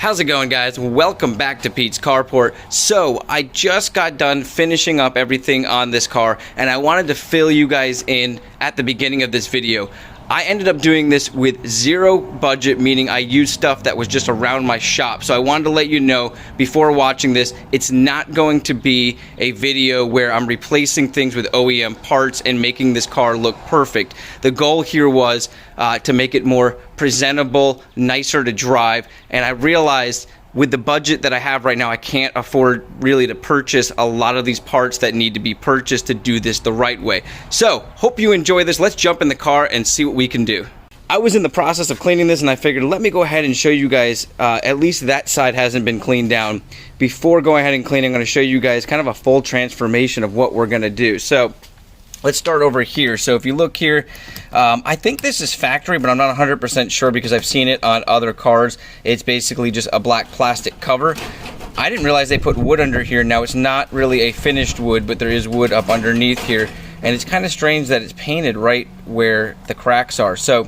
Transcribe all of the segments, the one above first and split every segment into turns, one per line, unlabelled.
How's it going, guys? Welcome back to Pete's Carport. So I just got done finishing up everything on this car, and I wanted to fill you guys in at the beginning of this video. I ended up doing this with zero budget, meaning I used stuff that was just around my shop. So I wanted to let you know before watching this, it's not going to be a video where I'm replacing things with OEM parts and making this car look perfect. The goal here was to make it more presentable, nicer to drive, and I realized with the budget that I have right now, I can't afford really to purchase a lot of these parts that need to be purchased to do this the right way. So, hope you enjoy this. Let's jump in the car and see what we can do. I was in the process of cleaning this and I figured let me go ahead and show you guys, at least that side hasn't been cleaned down. Before going ahead and cleaning, I'm going to show you guys kind of a full transformation of what we're going to do. So, let's start over here. So if you look here, I think this is factory, but I'm not 100% sure because I've seen it on other cars. It's basically just a black plastic cover. I didn't realize they put wood under here. Now it's not really a finished wood, but there is wood up underneath here. And it's kind of strange that it's painted right where the cracks are. So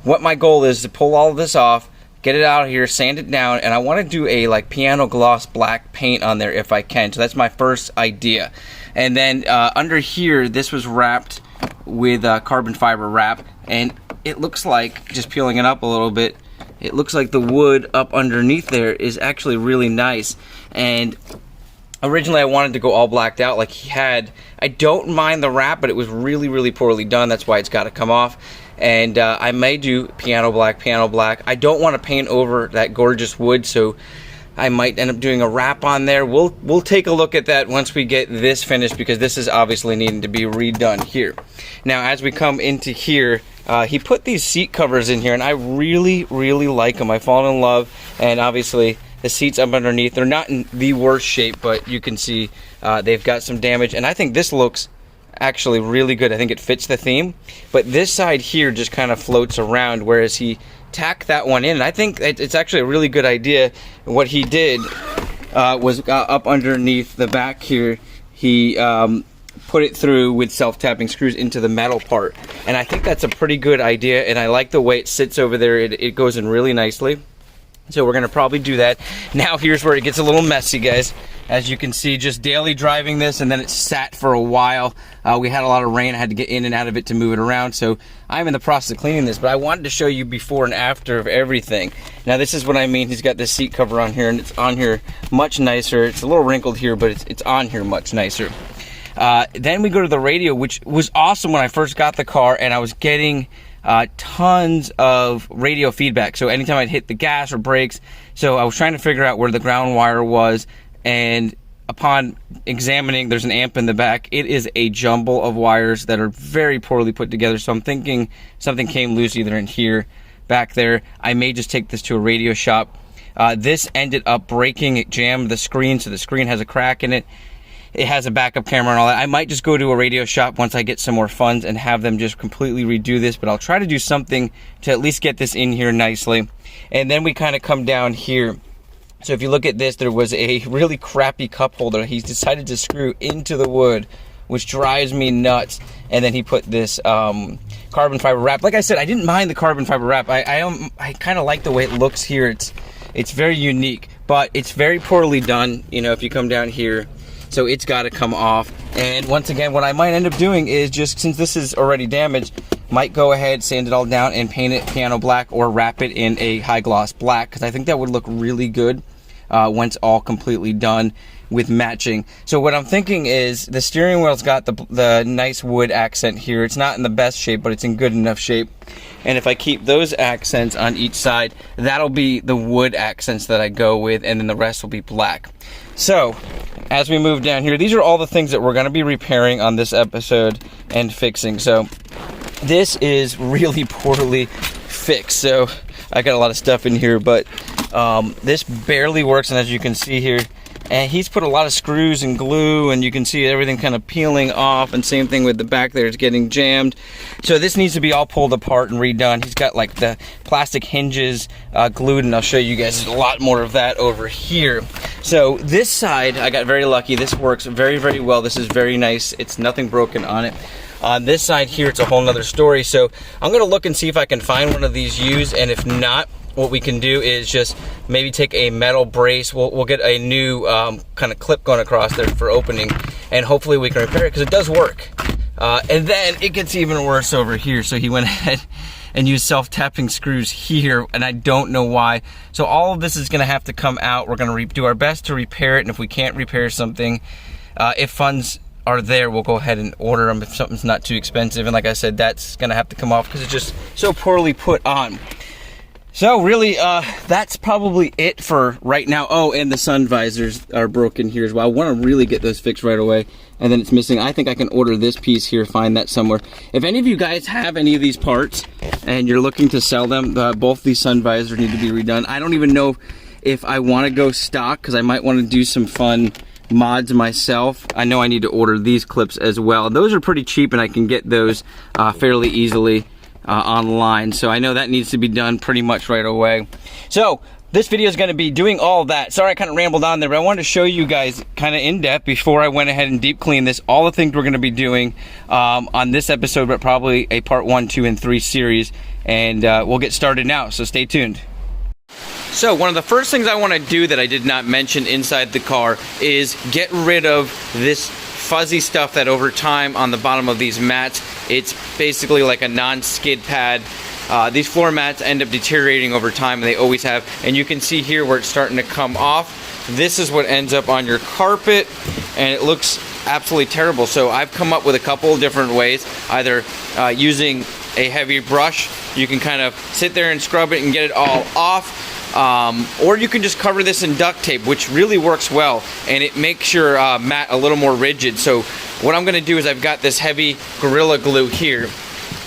what my goal is to pull all of this off, get it out of here, sand it down, and I want to do a like piano gloss black paint on there if I can. So that's my first idea. And then under here, this was wrapped with carbon fiber wrap, and it looks like, just peeling it up a little bit, it looks like the wood up underneath there is actually really nice. And originally I wanted to go all blacked out like he had. I don't mind the wrap, but it was really poorly done. That's why it's got to come off. And I may do piano black. I don't want to paint over that gorgeous wood, so I might end up doing a wrap on there. We'll take a look at that once we get this finished, because this is obviously needing to be redone here. Now, as we come into here, he put these seat covers in here, and I really like them. I've fallen in love, and obviously the seats up underneath, they're not in the worst shape, but you can see they've got some damage, and I think this looks actually really good. I think it fits the theme, but this side here just kind of floats around, whereas he tacked that one in, and I think it's actually a really good idea. What he did was up underneath the back here, he put it through with self-tapping screws into the metal part, and I think that's a pretty good idea, and I like the way it sits over there. It goes in really nicely. So we're gonna probably do that. Now here's where it gets a little messy, guys. As you can see, just daily driving this, and then it sat for a while. We had a lot of rain. I had to get in and out of it to move it around. So I'm in the process of cleaning this, but I wanted to show you before and after of everything. Now this is what I mean. He's got this seat cover on here, and it's on here much nicer. It's a little wrinkled here, but it's on here much nicer. Then we go to the radio, which was awesome when I first got the car, and I was getting tons of radio feedback. So anytime I'd hit the gas or brakes, so I was trying to figure out where the ground wire was, and upon examining, there's an amp in the back. It is a jumble of wires that are very poorly put together, so I'm thinking something came loose either in here, back there. I may just take this to a radio shop. This ended up breaking. It jammed the screen, so the screen has a crack in it. It has a backup camera and all that. I might just go to a radio shop once I get some more funds and have them just completely redo this, but I'll try to do something to at least get this in here nicely. And then we kind of come down here. So if you look at this, there was a really crappy cup holder he's decided to screw into the wood, which drives me nuts. And then he put this carbon fiber wrap. Like I said, I didn't mind the carbon fiber wrap. I kind of like the way it looks here. It's very unique, but it's very poorly done. You know, if you come down here, so it's got to come off. And once again, what I might end up doing is, just since this is already damaged, might go ahead, sand it all down, and paint it piano black or wrap it in a high gloss black, because I think that would look really good once all completely done with matching. So what I'm thinking is, the steering wheel's got the nice wood accent here. It's not in the best shape, but it's in good enough shape. And if I keep those accents on each side, that'll be the wood accents that I go with, and then the rest will be black. So as we move down here, these are all the things that we're going to be repairing on this episode and fixing. So this is really poorly fixed, so I got a lot of stuff in here, but this barely works. And as you can see here, and he's put a lot of screws and glue, and you can see everything kind of peeling off, and same thing with the back there, it's getting jammed. So this needs to be all pulled apart and redone. He's got like the plastic hinges glued, and I'll show you guys a lot more of that over here. So this side, I got very lucky. This works very well. This is very nice. It's nothing broken on it. On this side here, it's a whole nother story. So I'm gonna look and see if I can find one of these used, and if not, what we can do is just maybe take a metal brace. We'll get a new kind of clip going across there for opening, and hopefully we can repair it because it does work. And then it gets even worse over here. So he went ahead and used self-tapping screws here, and I don't know why. So all of this is gonna have to come out. We're gonna do our best to repair it, and if we can't repair something, if funds are there, we'll go ahead and order them if something's not too expensive. And like I said, that's gonna have to come off because it's just so poorly put on. So really, that's probably it for right now. Oh, and the sun visors are broken here as well. I want to really get those fixed right away. And then it's missing. I think I can order this piece here, find that somewhere. If any of you guys have any of these parts and you're looking to sell them, both these sun visors need to be redone. I don't even know if I want to go stock because I might want to do some fun mods myself. I know I need to order these clips as well. Those are pretty cheap and I can get those fairly easily online, so I know that needs to be done pretty much right away. So this video is going to be doing all that. Sorry I kind of rambled on there, but I wanted to show you guys kind of in depth before I went ahead and deep clean this, all the things we're going to be doing on this episode, but probably a part 1, 2, and 3 series, and we'll get started now, so stay tuned. So one of the first things I want to do that I did not mention inside the car is get rid of this fuzzy stuff that over time on the bottom of these mats, it's basically like a non-skid pad. These floor mats end up deteriorating over time, and they always have, and you can see here where it's starting to come off. This is what ends up on your carpet, and it looks absolutely terrible. So I've come up with a couple of different ways, either using a heavy brush, you can kind of sit there and scrub it and get it all off, or you can just cover this in duct tape, which really works well, and it makes your mat a little more rigid. So what I'm going to do is I've got this heavy Gorilla Glue here,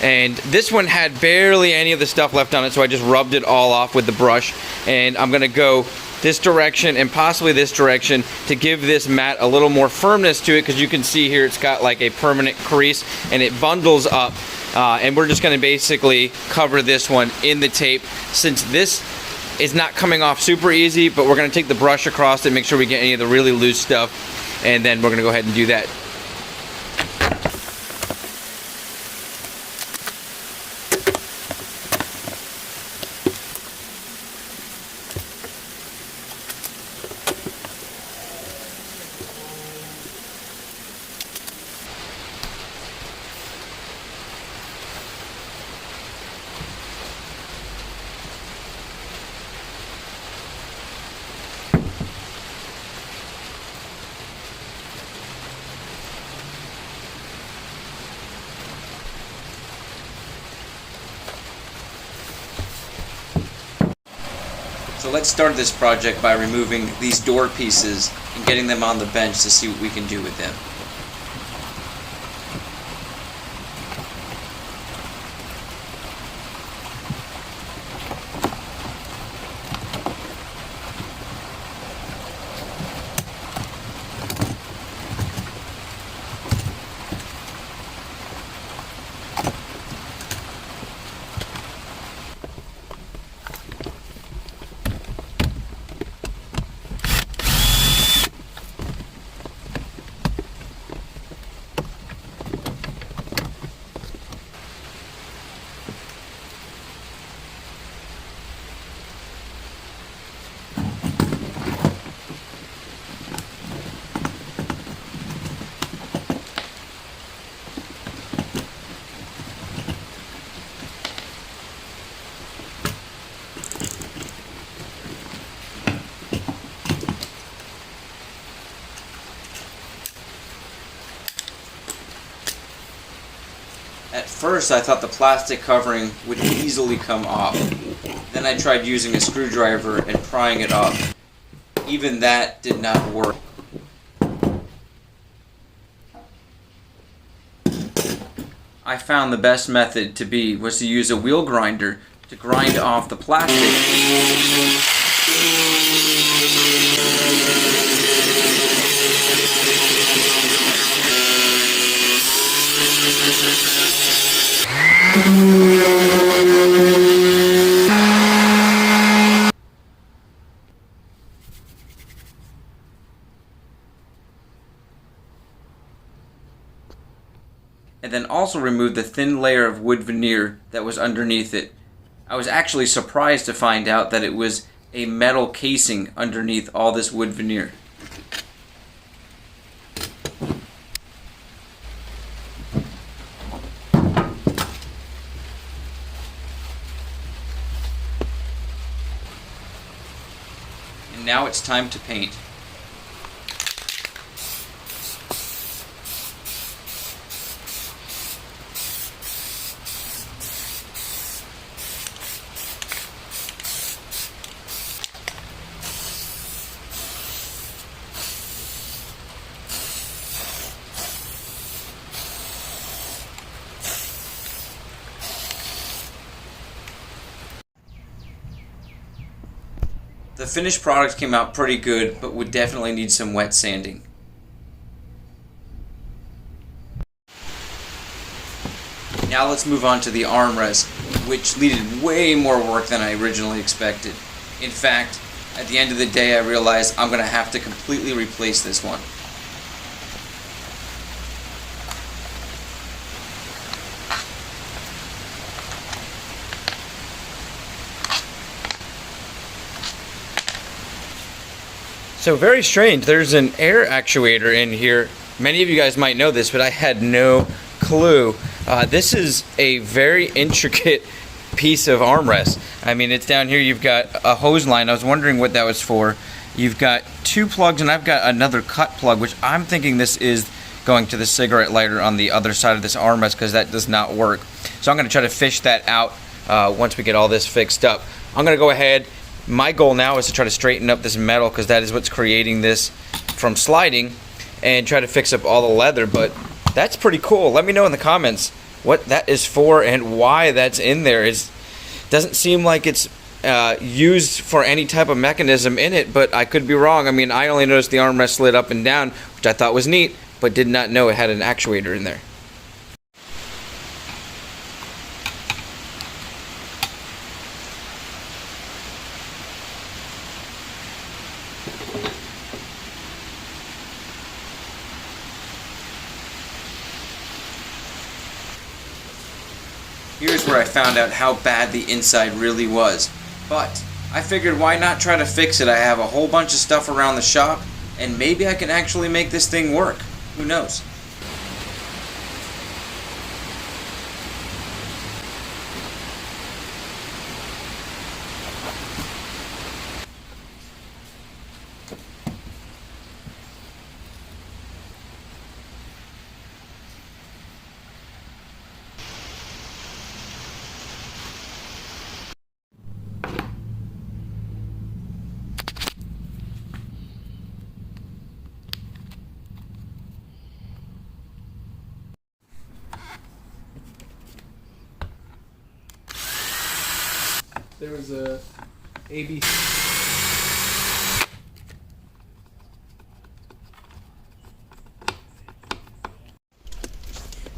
and this one had barely any of the stuff left on it, so I just rubbed it all off with the brush, and I'm going to go this direction and possibly this direction to give this mat a little more firmness to it, because you can see here it's got like a permanent crease and it bundles up, and we're just going to basically cover this one in the tape. Since this is not coming off super easy, but we're going to take the brush across it, make sure we get any of the really loose stuff, and then we're going to go ahead and do that. So let's start this project by removing these door pieces and getting them on the bench to see what we can do with them. At first I thought the plastic covering would easily come off. Then I tried using a screwdriver and prying it off. Even that did not work. I found the best method was to use a wheel grinder to grind off the plastic. And then also remove the thin layer of wood veneer that was underneath it. I was actually surprised to find out that it was a metal casing underneath all this wood veneer. And now it's time to paint. The finished product came out pretty good, but would definitely need some wet sanding. Now let's move on to the armrest, which needed way more work than I originally expected. In fact, at the end of the day I realized I'm going to have to completely replace this one. So very strange, there's an air actuator in here. Many of you guys might know this, but I had no clue. This is a very intricate piece of armrest. I mean, it's down here, you've got a hose line. I was wondering what that was for. You've got two plugs, and I've got another cut plug, which I'm thinking this is going to the cigarette lighter on the other side of this armrest, because that does not work. So I'm going to try to fish that out once we get all this fixed up. I'm going to go ahead. My goal now is to try to straighten up this metal, because that is what's creating this from sliding, and try to fix up all the leather. But that's pretty cool. Let me know in the comments what that is for and why that's in there. It doesn't seem like it's used for any type of mechanism in it, but I could be wrong. I mean, I only noticed the armrest slid up and down, which I thought was neat, but did not know it had an actuator in there. Here's where I found out how bad the inside really was. But I figured, why not try to fix it? I have a whole bunch of stuff around the shop, and maybe I can actually make this thing work. Who knows?
There was a ABC.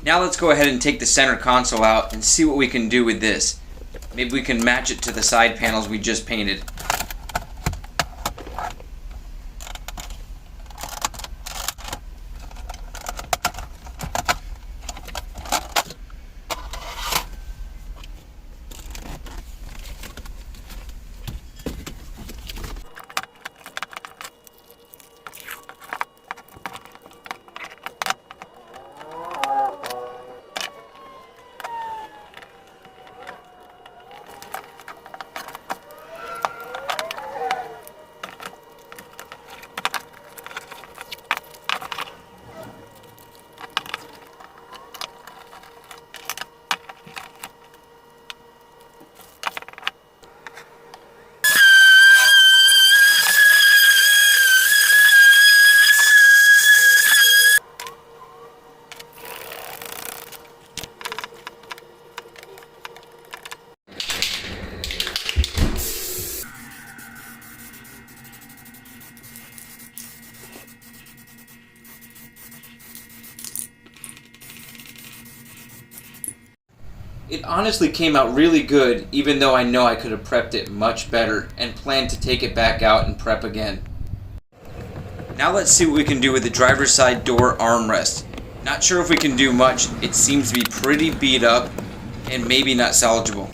Now let's go ahead and take the center console out and see what we can do with this. Maybe we can match it to the side panels we just painted. It honestly came out really good, even though I know I could have prepped it much better and planned to take it back out and prep again. Now let's see what we can do with the driver's side door armrest. Not sure if we can do much. It seems to be pretty beat up and maybe not salvageable.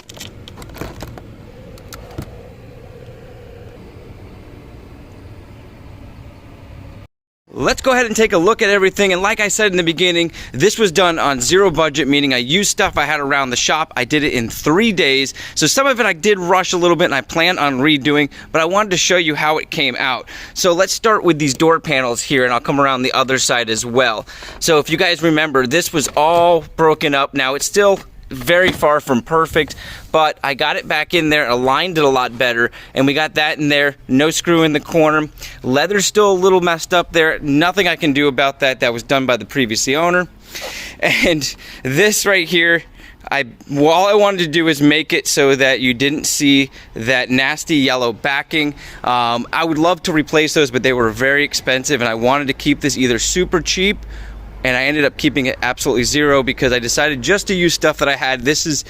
let's go ahead and take a look at everything. And like I said in the beginning, this was done on zero budget, meaning I used stuff I had around the shop. I did it in 3 days. So some of it I did rush a little bit and I plan on redoing, but I wanted to show you how it came out. So let's start with these door panels here, and I'll come around the other side as well. So if you guys remember, this was all broken up. Now it's still very far from perfect, but I got it back in there, aligned it a lot better, and we got that in there. No screw in the corner. Leather's still a little messed up there. Nothing I can do about that. That was done by the previous owner. And this right here, all I wanted to do is make it so that you didn't see that nasty yellow backing. I would love to replace those, but they were very expensive, and I wanted to keep this either super cheap, and I ended up keeping it absolutely zero because I decided just to use stuff that I had. This is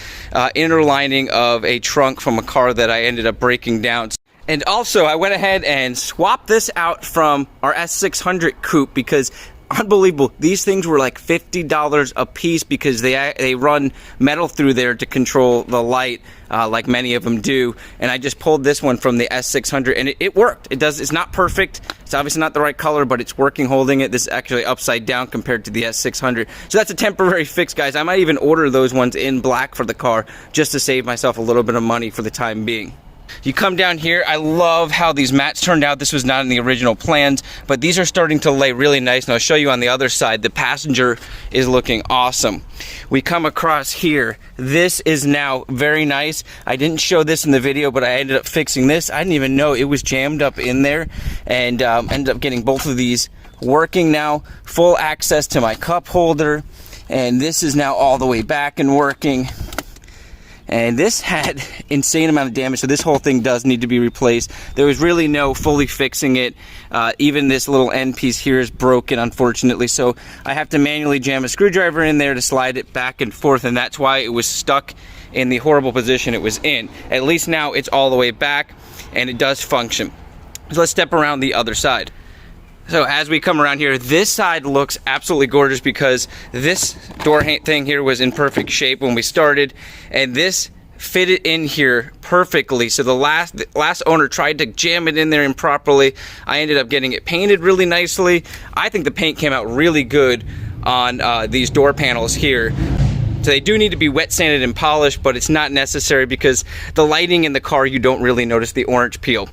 inner lining of a trunk from a car that I ended up breaking down. And also, I went ahead and swapped this out from our S600 coupe because unbelievable, these things were like $50 a piece because they run metal through there to control the light, like many of them do. And I just pulled this one from the S600, and it worked. It's not perfect. It's obviously not the right color, but it's working holding it. This is actually upside down compared to the S600. So that's a temporary fix, guys. I might even order those ones in black for the car just to save myself a little bit of money for the time being. You come down here, I love how these mats turned out. This was not in the original plans, but these are starting to lay really nice, and I'll show you on the other side. The passenger is looking awesome. We come across here. This is now very nice. I didn't show this in the video, but I ended up fixing this. I didn't even know it was jammed up in there, and ended up getting both of these working now. Full access to my cup holder, and this is now all the way back and working. And this had insane amount of damage, so this whole thing does need to be replaced. There was really no fully fixing it. Even this little end piece here is broken, unfortunately, so I have to manually jam a screwdriver in there to slide it back and forth, and that's why it was stuck in the horrible position it was in. At least now it's all the way back, and it does function. So let's step around the other side. So as we come around here, this side looks absolutely gorgeous because this door thing here was in perfect shape when we started, and this fitted in here perfectly. So the last owner tried to jam it in there improperly. I ended up getting it painted really nicely. I think the paint came out really good on these door panels here. So they do need to be wet sanded and polished, but it's not necessary because the lighting in the car, you don't really notice the orange peel.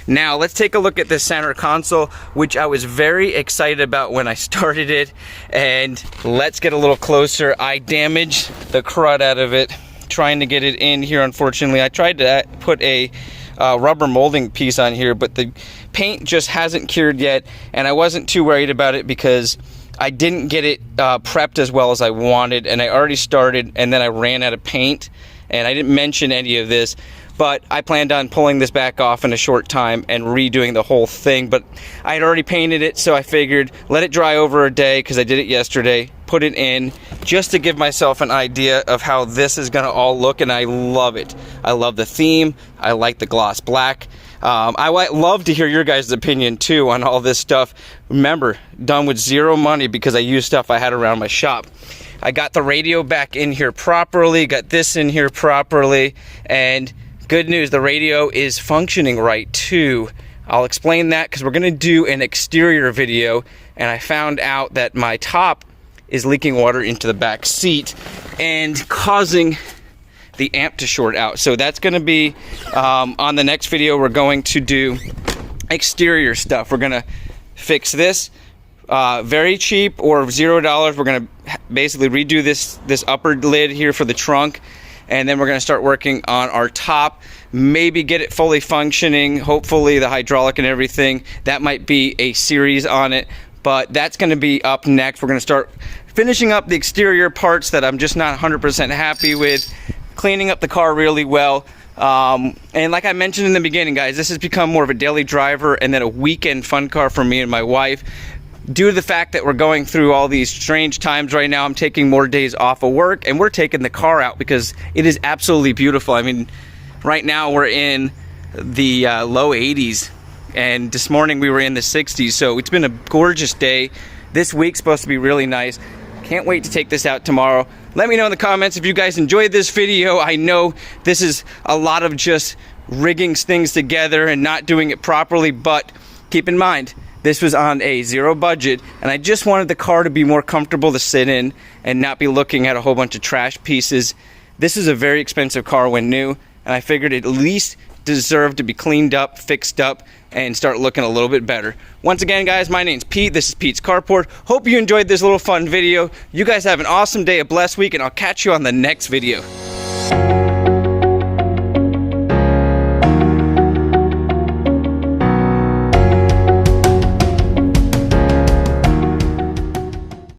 Now let's take a look at the center console, which I was very excited about when I started it. And let's get a little closer. I damaged the crud out of it trying to get it in here, unfortunately. I tried to put a rubber molding piece on here, but the paint just hasn't cured yet, and I wasn't too worried about it because I didn't get it prepped as well as I wanted, and I already started, and then I ran out of paint, and I didn't mention any of this, but I planned on pulling this back off in a short time and redoing the whole thing. But I had already painted it, so I figured let it dry over a day because I did it yesterday, put it in just to give myself an idea of how this is gonna all look, and I love it. I love the theme. I like the gloss black. I love to hear your guys' opinion too on all this stuff. Remember, done with zero money because I used stuff I had around my shop. I got the radio back in here properly, got this in here properly, and good news, the radio is functioning right too. I'll explain that because we're gonna do an exterior video, and I found out that my top is leaking water into the back seat and causing the amp to short out. So that's going to be on the next video. We're going to do exterior stuff. We're going to fix this very cheap or $0. We're going to basically redo this upper lid here for the trunk, and then we're going to start working on our top, maybe get it fully functioning, hopefully the hydraulic and everything. That might be a series on it, but that's going to be up next. We're going to start finishing up the exterior parts that I'm just not 100% happy with, cleaning up the car really well. And like I mentioned in the beginning, guys, this has become more of a daily driver and then a weekend fun car for me and my wife. Due to the fact that we're going through all these strange times right now, I'm taking more days off of work, and we're taking the car out because it is absolutely beautiful. I mean, right now we're in the low 80s, and this morning we were in the 60s, so it's been a gorgeous day. This week's supposed to be really nice. Can't wait to take this out tomorrow. Let me know in the comments if you guys enjoyed this video. I know this is a lot of just rigging things together and not doing it properly, but keep in mind, This was on a zero budget, and I just wanted the car to be more comfortable to sit in and not be looking at a whole bunch of trash pieces. This is a very expensive car when new, and I figured it at least deserved to be cleaned up, fixed up, and start looking a little bit better. Once again, guys, my name's Pete. This is Pete's Carport. Hope you enjoyed this little fun video. You guys have an awesome day, a blessed week, and I'll catch you on the next video.